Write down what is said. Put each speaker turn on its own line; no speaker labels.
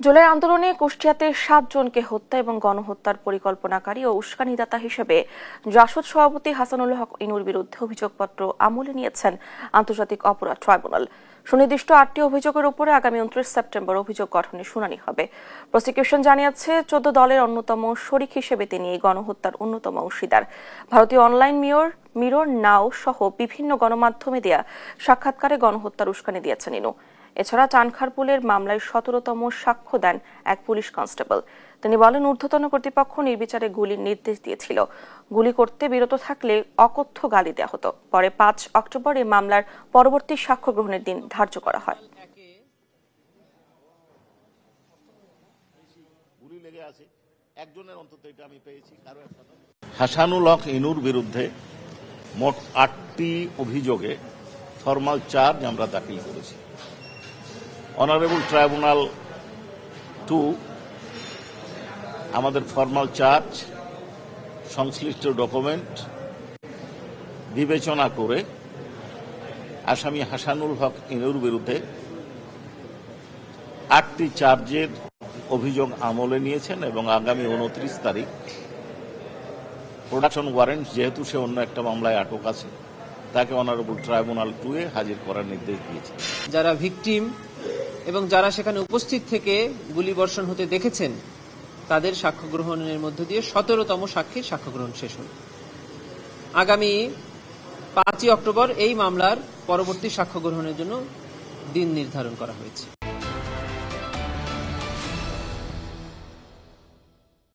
জুলাই আন্দোলনে কুষ্টিয়াতে 7 জনকে হত্যা এবং গণহত্যার পরিকল্পনাকারী ও উস্কানিদাতা হিসেবে জাসদ সভাপতি হাসানুল হক ইনুর বিরুদ্ধে অভিযোগপত্র আমলে নিয়েছেন আন্তর্জাতিক অপরাধ ট্রাইব্যুনাল। সুনির্দিষ্ট 8টি অভিযোগের উপরে আগামী 29 সেপ্টেম্বর অভিযোগ গঠনের শুনানি হবে। প্রসিকিউশন জানিয়েছে 14 দলের অন্যতম শরিক হিসেবে তিনি এই গণহত্যার অন্যতম অংশীদার। ভারতীয় অনলাইন মিরর নাও সহ বিভিন্ন গণমাধ্যমে দেয়া সাক্ষাৎকারে গণহত্যার উস্কানি দিয়েছেন ইনু। এছাড়া চানখারপুলের মামলায় 17তম সাক্ষ্য দেন এক পুলিশ কনস্টেবল। তিনি বলেন, ঊর্ধ্বতন কর্তৃপক্ষ নির্বিচারে গুলির নির্দেশ দিয়েছিল। গুলি করতে বিরত থাকলে অকথ্য গালি দেওয়া হতো। পরে 5 অক্টোবর এই মামলার পরবর্তী সাক্ষ্য গ্রহণের দিন ধার্য করা হয়।
হাসানুল হক ইনুর বিরুদ্ধে মোট 8টি অভিযোগে ফরমাল চার্জ আমরা দাখিল করেছি। অনারেবল ট্রাইব্যুনাল 2 আমাদের ফরমাল চার্জ সংশ্লিষ্ট ডকুমেন্ট বিবেচনা করে আসামি হাসানুল হক ইনুর বিরুদ্ধে 8টি চার্জের অভিযোগ আমলে নিয়েছেন এবং আগামী 29 তারিখ প্রোডাকশন ওয়ারেন্ট, যেহেতু সে অন্য একটা মামলায় আটক আছে, তাকে অনারেবল ট্রাইব্যুনাল 2 এ হাজির করার নির্দেশ দিয়েছে।
যারা ভিকটিম এবং যারা সেখানে উপস্থিত থেকে গুলিবর্ষণ হতে দেখেছেন তাদের সাক্ষ্য গ্রহণের মধ্য দিয়ে 17তম সাক্ষীর সাক্ষ্য গ্রহণ শেষ হল। আগামী 5 অক্টোবর এই মামলার পরবর্তী সাক্ষ্য গ্রহণের জন্য দিন নির্ধারণ করা হয়েছে।